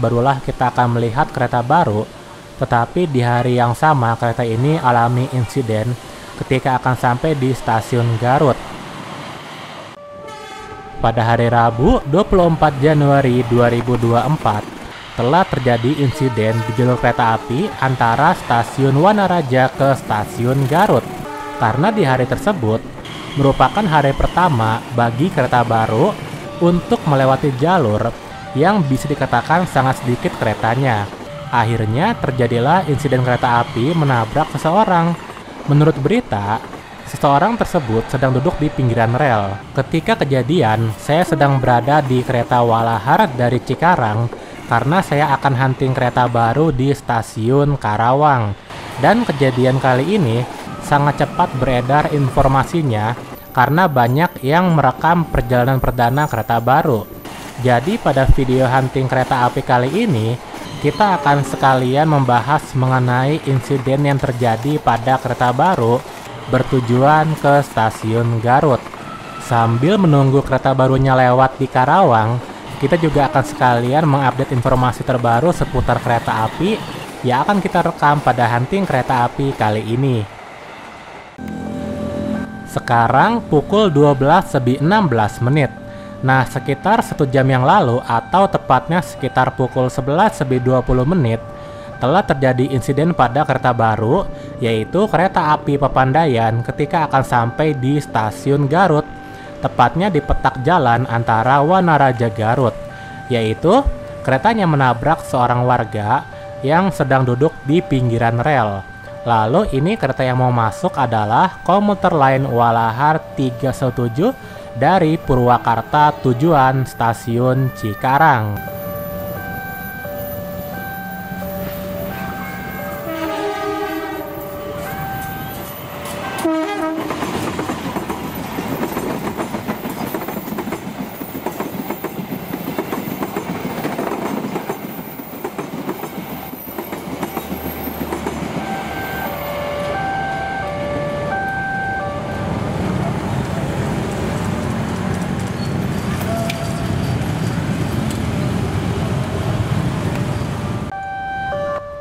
barulah kita akan melihat kereta baru. Tetapi di hari yang sama kereta ini alami insiden ketika akan sampai di stasiun Garut. Pada hari Rabu 24 Januari 2024 telah terjadi insiden di jalur kereta api antara stasiun Wanaraja ke stasiun Garut. Karena di hari tersebut merupakan hari pertama bagi kereta baru untuk melewati jalur yang bisa dikatakan sangat sedikit keretanya. Akhirnya terjadilah insiden kereta api menabrak seseorang. Menurut berita, seseorang tersebut sedang duduk di pinggiran rel. Ketika kejadian, saya sedang berada di kereta Walahar dari Cikarang karena saya akan hunting kereta baru di stasiun Karawang. Dan kejadian kali ini sangat cepat beredar informasinya karena banyak yang merekam perjalanan perdana kereta baru. Jadi pada video hunting kereta api kali ini, kita akan sekalian membahas mengenai insiden yang terjadi pada kereta baru bertujuan ke stasiun Garut. Sambil menunggu kereta barunya lewat di Karawang, kita juga akan sekalian mengupdate informasi terbaru seputar kereta api yang akan kita rekam pada hunting kereta api kali ini. Sekarang pukul 12:16. Nah, sekitar 1 jam yang lalu atau tepatnya sekitar pukul 11:20 telah terjadi insiden pada kereta baru, yaitu kereta api Papandayan ketika akan sampai di stasiun Garut, tepatnya di petak jalan antara Wanaraja Garut, yaitu keretanya menabrak seorang warga yang sedang duduk di pinggiran rel. Lalu ini kereta yang mau masuk adalah komuter lain Walahar 317 dari Purwakarta tujuan stasiun Cikarang.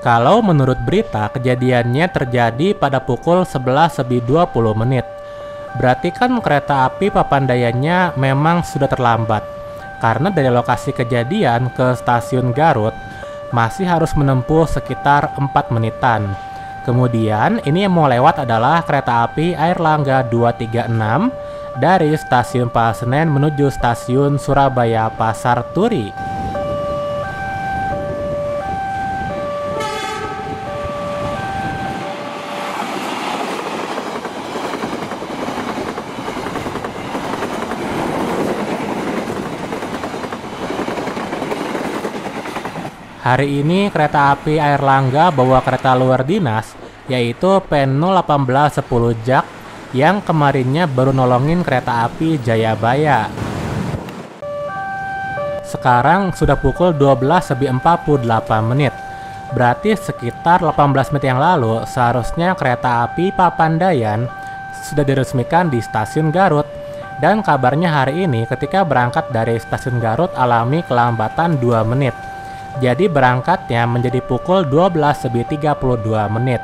Kalau menurut berita, kejadiannya terjadi pada pukul 11:20. Berarti kan kereta api Papandayannya memang sudah terlambat. Karena dari lokasi kejadian ke stasiun Garut masih harus menempuh sekitar 4 menitan. Kemudian ini yang mau lewat adalah kereta api Airlangga 236 dari stasiun Pasenen menuju stasiun Surabaya Pasar Turi. Hari ini kereta api Airlangga bawa kereta luar dinas, yaitu P01810 Jak yang kemarinnya baru nolongin kereta api Jayabaya. Sekarang sudah pukul 12:48. Berarti sekitar 18 menit yang lalu seharusnya kereta api Papandayan sudah diresmikan di stasiun Garut. Dan kabarnya hari ini ketika berangkat dari stasiun Garut alami kelambatan 2 menit. Jadi berangkatnya menjadi pukul 12:32.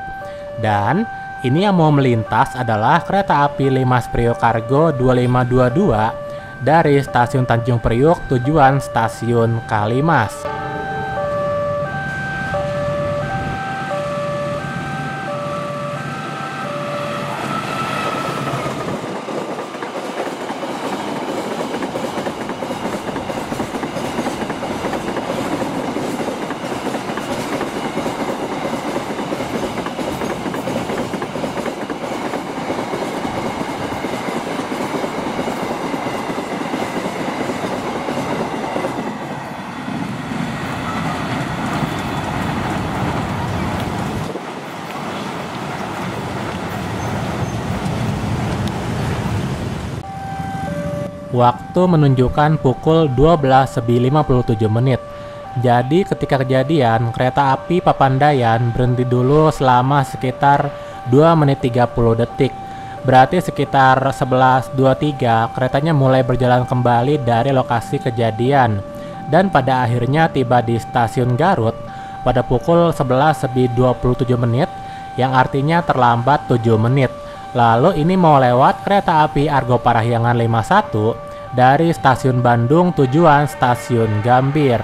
Dan ini yang mau melintas adalah kereta api Limas Priok Cargo 2522 dari stasiun Tanjung Priok tujuan stasiun Kalimas. Waktu menunjukkan pukul 12:57. Jadi ketika kejadian, kereta api Papandayan berhenti dulu selama sekitar 2 menit 30 detik. Berarti sekitar 11:23 keretanya mulai berjalan kembali dari lokasi kejadian. dan pada akhirnya tiba di stasiun Garut pada pukul 11:27 yang artinya terlambat 7 menit. Lalu ini mau lewat kereta api Argo Parahyangan 51 dari stasiun Bandung tujuan stasiun Gambir.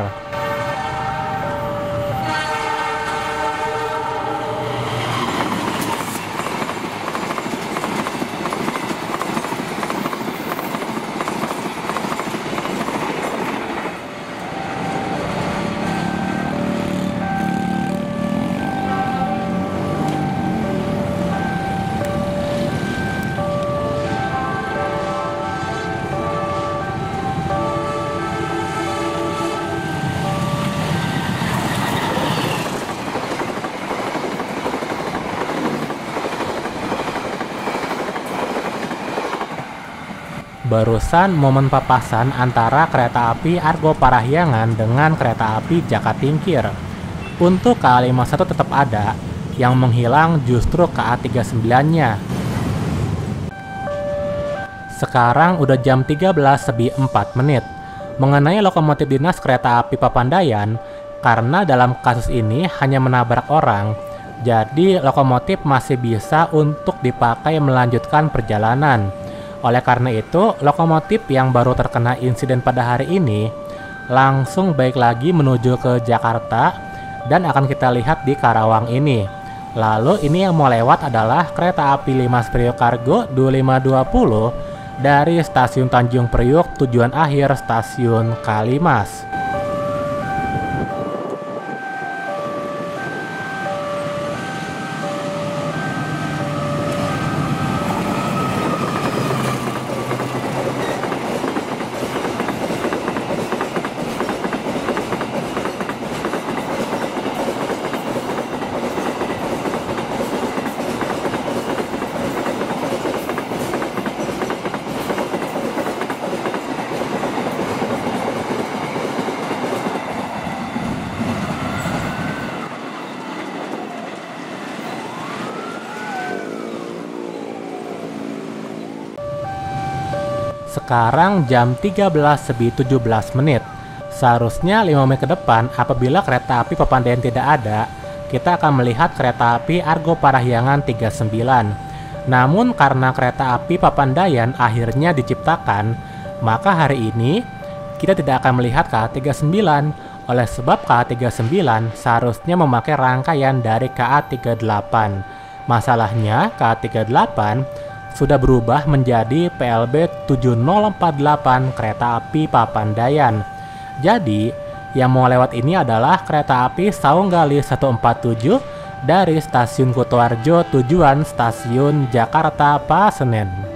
Barusan momen papasan antara kereta api Argo Parahyangan dengan kereta api Jakatingkir. Untuk KA51 tetap ada, yang menghilang justru KA39-nya. Sekarang udah jam 13:04. Mengenai lokomotif dinas kereta api Papandayan, karena dalam kasus ini hanya menabrak orang, jadi lokomotif masih bisa untuk dipakai melanjutkan perjalanan. Oleh karena itu, lokomotif yang baru terkena insiden pada hari ini langsung balik lagi menuju ke Jakarta dan akan kita lihat di Karawang ini. Lalu ini yang mau lewat adalah kereta api Limas Priok Cargo 2520 dari stasiun Tanjung Priok tujuan akhir stasiun Kalimas. Sekarang jam 13:17. Seharusnya 5 menit ke depan apabila kereta api Papandayan tidak ada, kita akan melihat kereta api Argo Parahyangan 39. Namun karena kereta api Papandayan akhirnya diciptakan, maka hari ini kita tidak akan melihat KA39. Oleh sebab KA39 seharusnya memakai rangkaian dari KA38. Masalahnya KA38 sudah berubah menjadi PLB 7048 kereta api Papandayan. Jadi, yang mau lewat ini adalah kereta api Saunggali 147 dari stasiun Kutoarjo tujuan stasiun Jakarta Pasenen.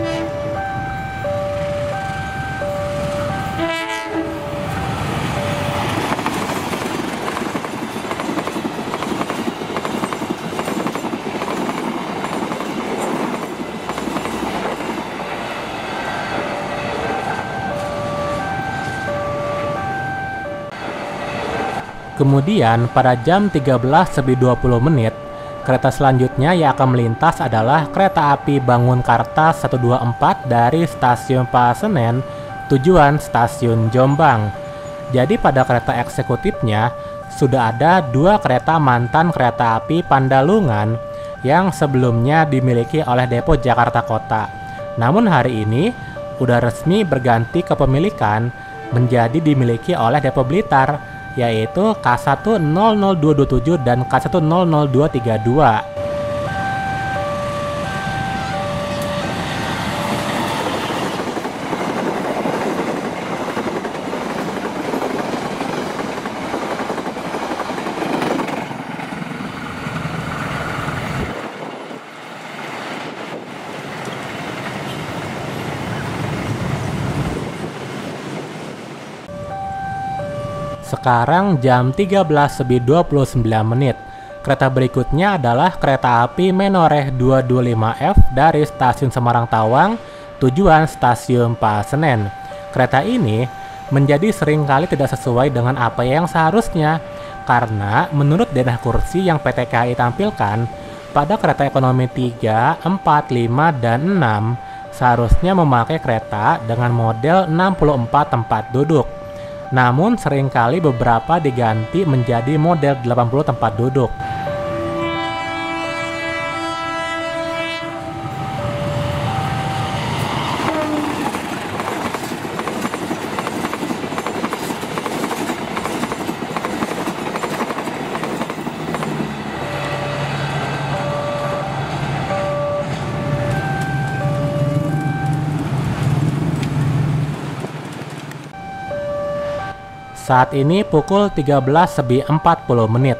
Kemudian pada jam 13:20 kereta selanjutnya yang akan melintas adalah kereta api Bangunkarta 124 dari stasiun Pasenen tujuan stasiun Jombang. Jadi pada kereta eksekutifnya sudah ada 2 kereta mantan kereta api Pandalungan yang sebelumnya dimiliki oleh Depo Jakarta Kota. Namun hari ini udah resmi berganti kepemilikan menjadi dimiliki oleh Depo Blitar, yaitu K100227 dan K100232. Sekarang jam 13:29. Kereta berikutnya adalah kereta api Menoreh 225F dari stasiun Semarang Tawang tujuan stasiun Pasenen. Kereta ini menjadi seringkali tidak sesuai dengan apa yang seharusnya, karena menurut denah kursi yang PT KAI tampilkan pada kereta ekonomi 3, 4, 5, dan 6 seharusnya memakai kereta dengan model 64 tempat duduk. Namun seringkali beberapa diganti menjadi model 80 tempat duduk. Saat ini pukul 13:40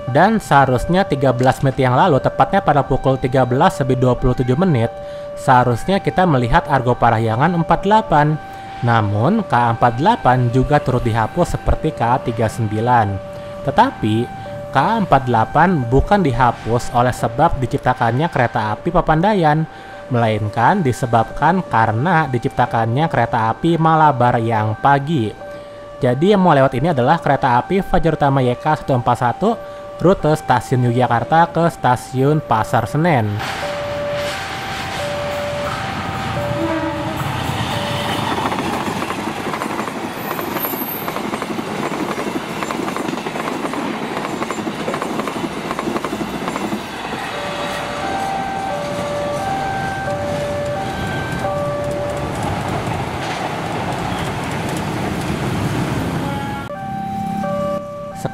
dan seharusnya 13 menit yang lalu, tepatnya pada pukul 13:27, seharusnya kita melihat Argo Parahyangan 48. Namun KA48 juga turut dihapus seperti KA39. Tetapi KA48 bukan dihapus oleh sebab diciptakannya kereta api Papandayan, melainkan disebabkan karena diciptakannya kereta api Malabar yang pagi. Jadi yang mau lewat ini adalah kereta api Fajar Utama YK 141 rute stasiun Yogyakarta ke stasiun Pasar Senen.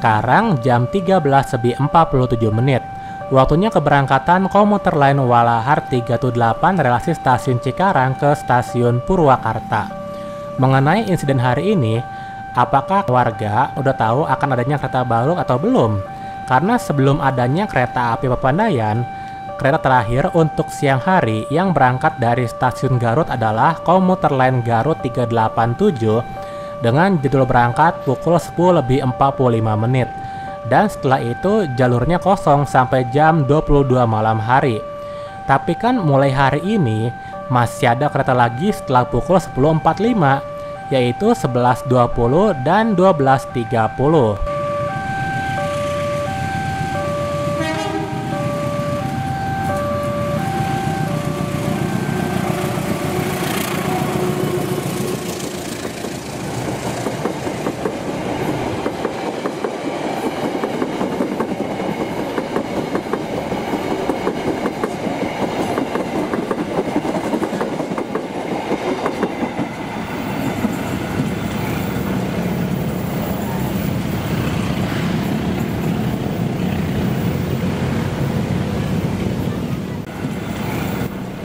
Sekarang jam 13:47. Waktunya keberangkatan komuter lain Walahar 318 relasi stasiun Cikarang ke stasiun Purwakarta. Mengenai insiden hari ini, apakah warga udah tahu akan adanya kereta baru atau belum? Karena sebelum adanya kereta api Papandayan, kereta terakhir untuk siang hari yang berangkat dari stasiun Garut adalah komuter lain Garut 387 dengan jadwal berangkat pukul 10:45. Dan setelah itu jalurnya kosong sampai jam 22 malam hari. Tapi kan mulai hari ini masih ada kereta lagi setelah pukul 10:45, yaitu 11:20 dan 12:30.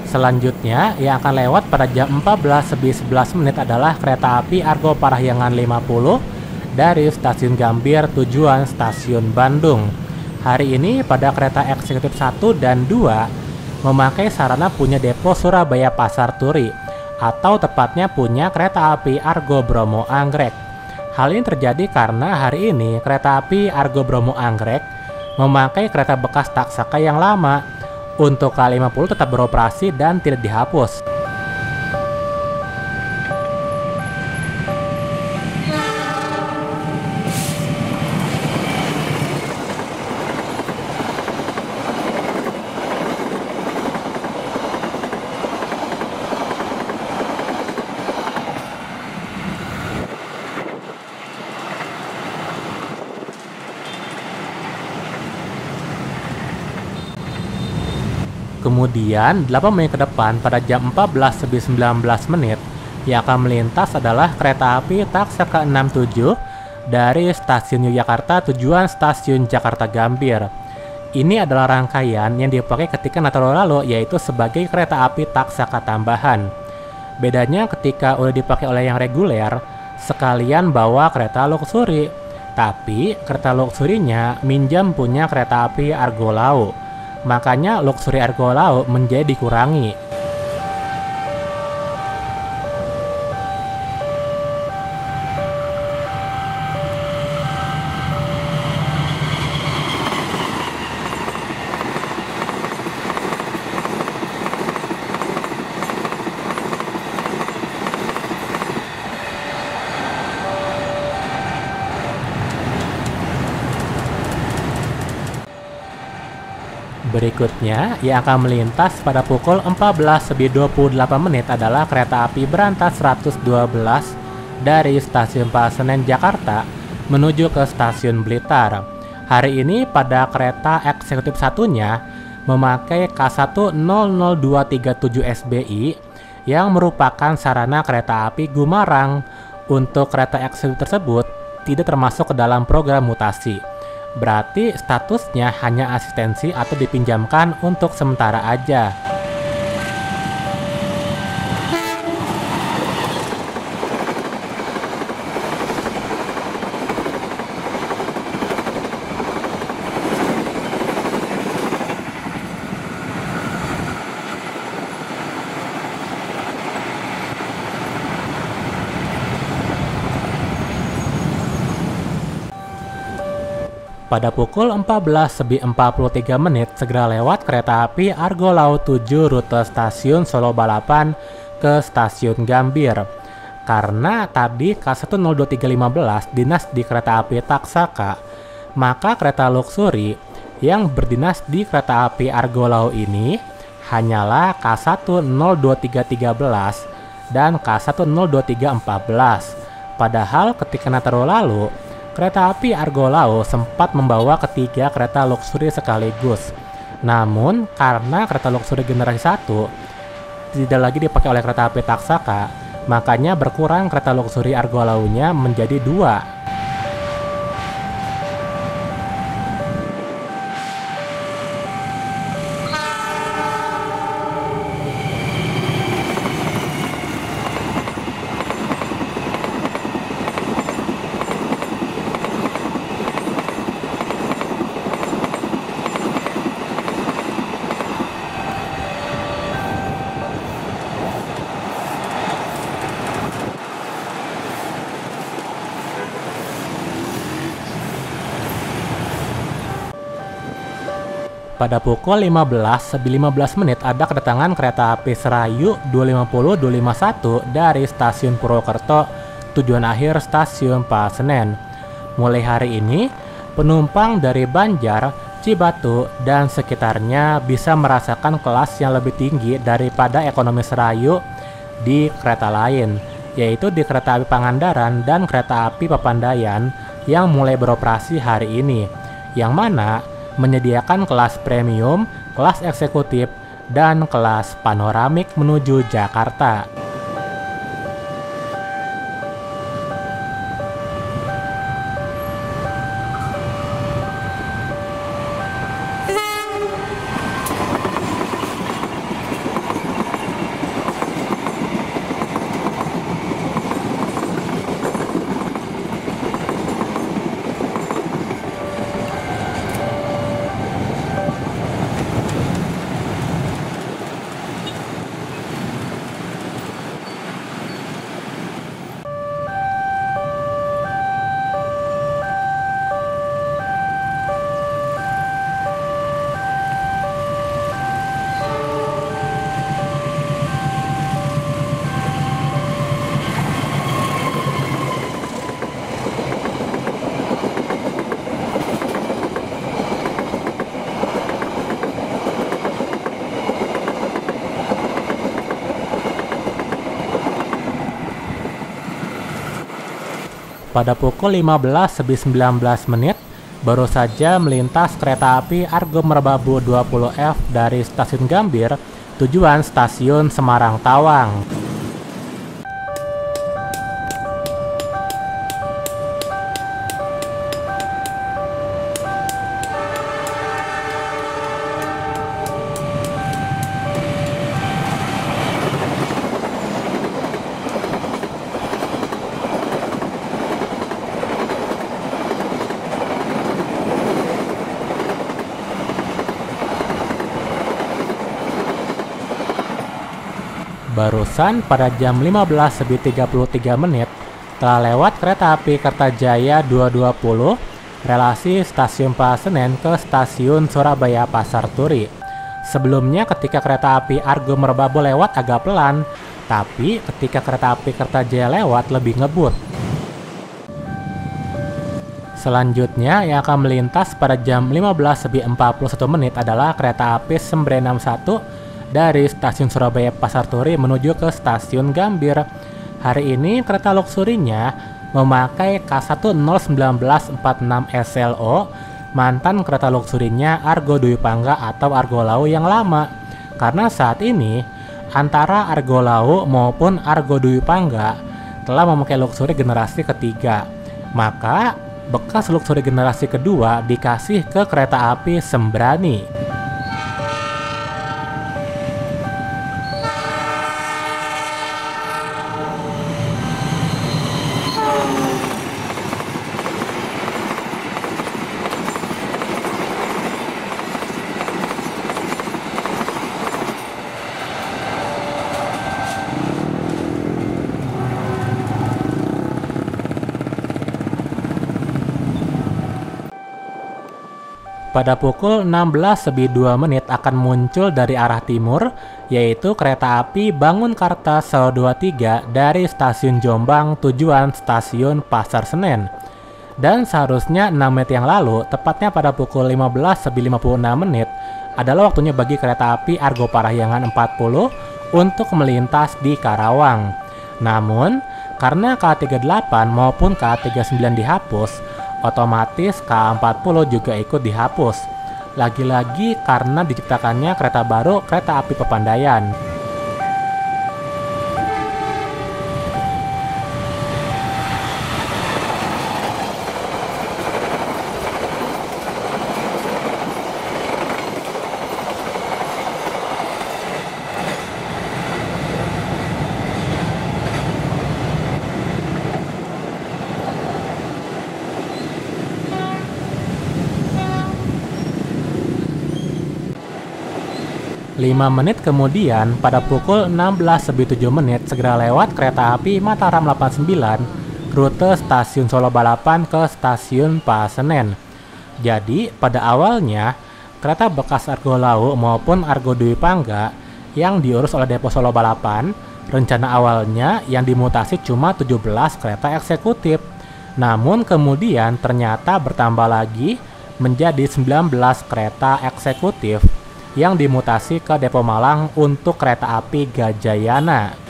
Selanjutnya yang akan lewat pada jam 14:11 adalah kereta api Argo Parahyangan 50 dari stasiun Gambir tujuan stasiun Bandung. Hari ini pada kereta eksekutif 1 dan 2 memakai sarana punya depo Surabaya Pasar Turi, atau tepatnya punya kereta api Argo Bromo Anggrek. Hal ini terjadi karena hari ini kereta api Argo Bromo Anggrek memakai kereta bekas Taksaka yang lama. Untuk K50 tetap beroperasi dan tidak dihapus. Kemudian 8 menit ke depan pada jam 14:19 yang akan melintas adalah kereta api Taksaka 67 dari stasiun Yogyakarta tujuan stasiun Jakarta Gambir. Ini adalah rangkaian yang dipakai ketika Natal lalu, yaitu sebagai kereta api Taksaka tambahan. Bedanya ketika udah dipakai oleh yang reguler, sekalian bawa kereta luxury. Tapi kereta luxurinya minjam punya kereta api Argo Laut. Makanya luxury Argo Laut menjadi dikurangi. Berikutnya yang akan melintas pada pukul 14:28 adalah kereta api Berantas 112 dari stasiun Pasar Senen Jakarta menuju ke stasiun Blitar. Hari ini pada kereta eksekutif satunya memakai K1 00237 SBI yang merupakan sarana kereta api Gumarang. Untuk kereta eksekutif tersebut tidak termasuk ke dalam program mutasi. Berarti statusnya hanya asistensi atau dipinjamkan untuk sementara aja. Pada pukul 14.43 segera lewat kereta api Argo Laut 7 rute stasiun Solo Balapan ke stasiun Gambir. Karena tadi K1 02315 dinas di kereta api Taksaka, maka kereta luxury yang berdinas di kereta api Argo Laut ini hanyalah K1 02313 dan K1 02314. Padahal ketika Nataru lalu, kereta api Argo Laut sempat membawa ketiga kereta luxury sekaligus. Namun, karena kereta luxury generasi 1 tidak lagi dipakai oleh kereta api Taksaka, makanya berkurang kereta luxury Argo Laut-nya menjadi 2. Pada pukul 15.15 ada kedatangan kereta api Serayu 250-251 dari stasiun Purwokerto tujuan akhir stasiun Pasar Senen. Mulai hari ini, penumpang dari Banjar, Cibatu, dan sekitarnya bisa merasakan kelas yang lebih tinggi daripada ekonomi Serayu di kereta lain, yaitu di kereta api Pangandaran dan kereta api Papandayan yang mulai beroperasi hari ini, yang mana menyediakan kelas premium, kelas eksekutif, dan kelas panoramik menuju Jakarta. Pada pukul 15.19 baru saja melintas kereta api Argo Merbabu 20F dari stasiun Gambir tujuan stasiun Semarang Tawang. Barusan pada jam 15.33 telah lewat kereta api Kertajaya 220 relasi stasiun Pasar Senen ke stasiun Surabaya Pasar Turi. Sebelumnya ketika kereta api Argo Merbabu lewat agak pelan, tapi ketika kereta api Kertajaya lewat lebih ngebut. Selanjutnya yang akan melintas pada jam 15.41 adalah kereta api Sembre 61 dari stasiun Surabaya Pasar Turi menuju ke stasiun Gambir. Hari ini kereta luxurinya memakai K1 01946 SLO, mantan kereta luxurinya Argo Dwi Pangga atau Argo Lau yang lama. Karena saat ini antara Argo Lau maupun Argo Dwi Pangga telah memakai luxuri generasi ketiga, maka bekas luxuri generasi kedua dikasih ke kereta api Sembrani. Pada pukul 16:02 akan muncul dari arah timur, yaitu kereta api Bangunkarta 123 dari stasiun Jombang tujuan stasiun Pasar Senen. Dan seharusnya 6 menit yang lalu, tepatnya pada pukul 15:56 adalah waktunya bagi kereta api Argo Parahyangan 40 untuk melintas di Karawang. Namun, karena K38 maupun K39 dihapus, otomatis K40 juga ikut dihapus. Lagi-lagi karena diciptakannya kereta baru kereta api Pepandayan. Lima menit kemudian, pada pukul 16:07 segera lewat kereta api Mataram 89 rute stasiun Solo Balapan ke stasiun Pasenen. Jadi, pada awalnya, kereta bekas Argo Lau maupun Argo Dwi Pangga yang diurus oleh Depo Solo Balapan, rencana awalnya yang dimutasi cuma 17 kereta eksekutif. Namun kemudian ternyata bertambah lagi menjadi 19 kereta eksekutif yang dimutasi ke Depo Malang untuk kereta api Gajayana.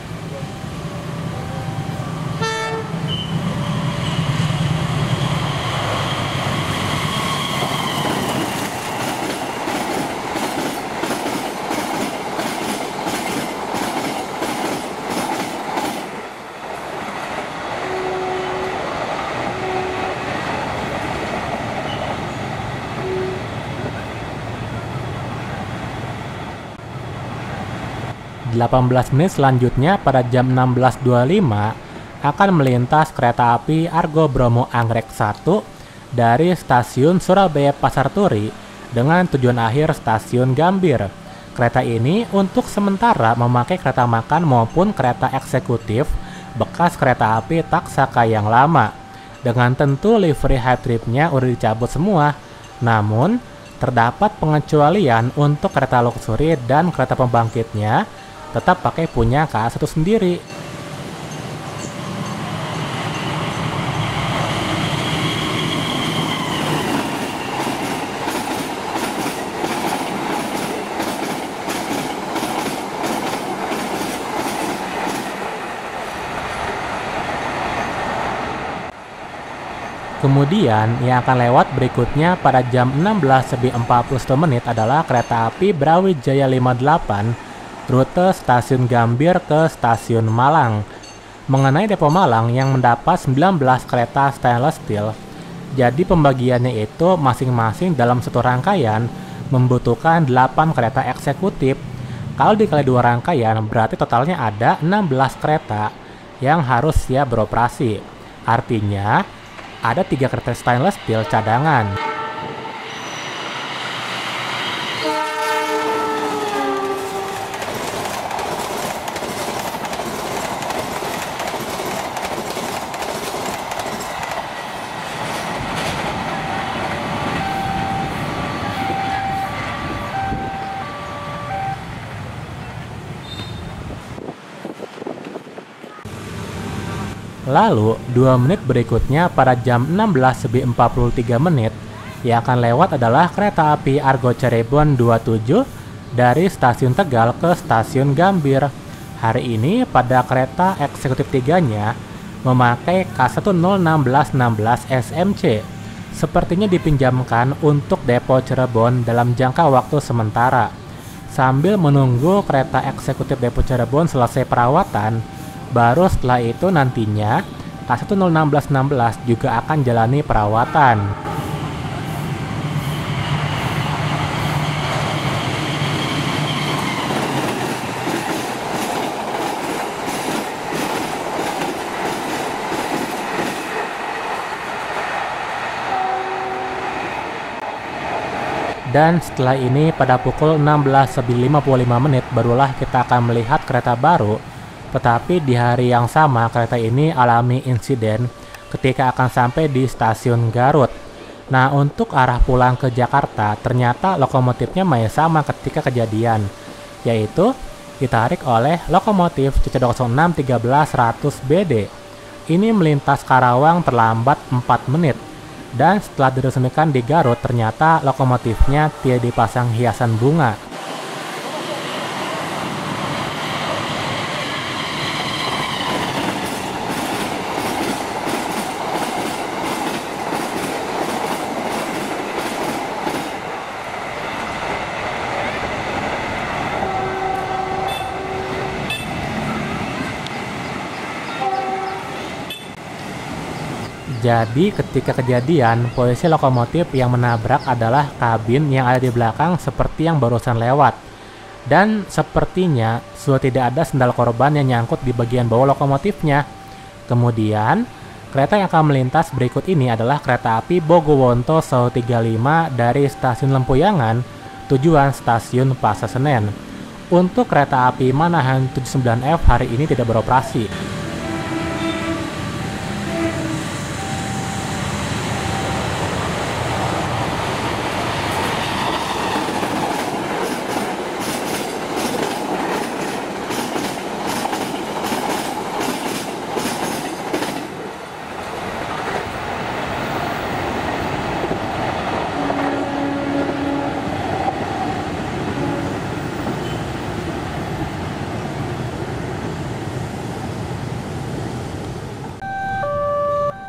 Delapan belas menit selanjutnya pada jam 16.25 akan melintas kereta api Argo Bromo Anggrek 1 dari stasiun Surabaya Pasar Turi dengan tujuan akhir stasiun Gambir. Kereta ini untuk sementara memakai kereta makan maupun kereta eksekutif bekas kereta api Taksaka yang lama. Dengan tentu livery high tripnya udah dicabut semua. Namun terdapat pengecualian untuk kereta luxury dan kereta pembangkitnya tetap pakai punya KA1 sendiri. Kemudian yang akan lewat berikutnya pada jam 16:41 adalah kereta api Brawijaya 58 rute stasiun Gambir ke stasiun Malang. Mengenai Depo Malang yang mendapat 19 kereta stainless steel, jadi pembagiannya itu masing-masing dalam satu rangkaian membutuhkan 8 kereta eksekutif. Kalau dikali 2 rangkaian berarti totalnya ada 16 kereta yang harus siap beroperasi. Artinya ada 3 kereta stainless steel cadangan. Lalu, 2 menit berikutnya pada jam 16:43 yang akan lewat adalah kereta api Argo Cirebon 27 dari stasiun Tegal ke stasiun Gambir. Hari ini pada kereta eksekutif 3-nya memakai K101616 SMC. Sepertinya dipinjamkan untuk depo Cirebon dalam jangka waktu sementara. Sambil menunggu kereta eksekutif depo Cirebon selesai perawatan, baru setelah itu nantinya K101616 juga akan jalani perawatan. Dan setelah ini pada pukul 16.55 barulah kita akan melihat kereta baru. Tetapi di hari yang sama kereta ini alami insiden ketika akan sampai di stasiun Garut. Nah, untuk arah pulang ke Jakarta ternyata lokomotifnya masih sama ketika kejadian, yaitu ditarik oleh lokomotif CC061300BD. Ini melintas Karawang terlambat 4 menit. Dan setelah diresmikan di Garut, ternyata lokomotifnya tidak dipasang hiasan bunga. Jadi ketika kejadian, posisi lokomotif yang menabrak adalah kabin yang ada di belakang seperti yang barusan lewat. Dan sepertinya sudah tidak ada sendal korban yang nyangkut di bagian bawah lokomotifnya. Kemudian, kereta yang akan melintas berikut ini adalah kereta api Bogowonto 135 dari stasiun Lempuyangan tujuan stasiun Pasar Senen. Untuk kereta api Manahan 79F hari ini tidak beroperasi.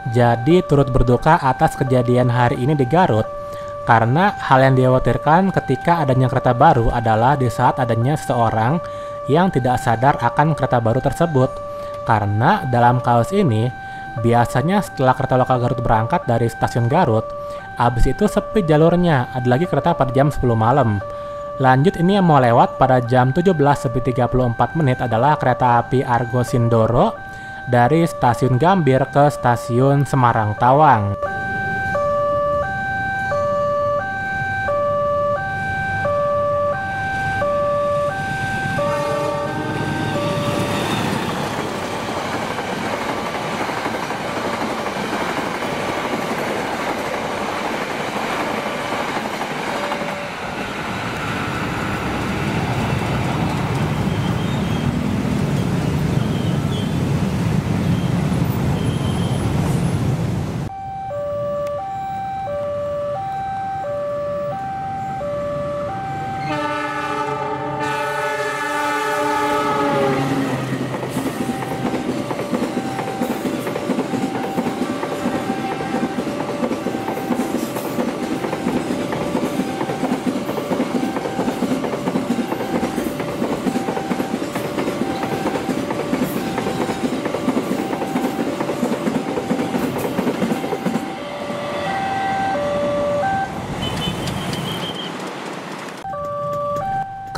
Jadi turut berduka atas kejadian hari ini di Garut, karena hal yang dikhawatirkan ketika adanya kereta baru adalah di saat adanya seseorang yang tidak sadar akan kereta baru tersebut. Karena dalam kasus ini, biasanya setelah kereta lokal Garut berangkat dari stasiun Garut, abis itu sepi jalurnya, ada lagi kereta pada jam 10 malam. Lanjut ini yang mau lewat pada jam 17.34 adalah kereta api Argo Sindoro dari stasiun Gambir ke stasiun Semarang Tawang.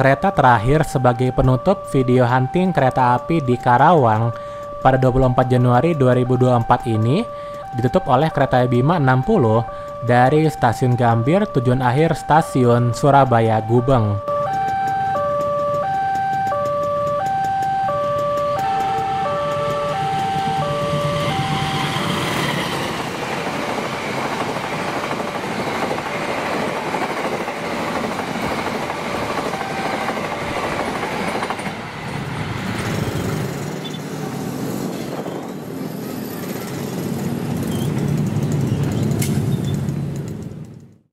Kereta terakhir sebagai penutup video hunting kereta api di Karawang pada 24 Januari 2024 ini ditutup oleh kereta Bima 60 dari stasiun Gambir tujuan akhir stasiun Surabaya Gubeng.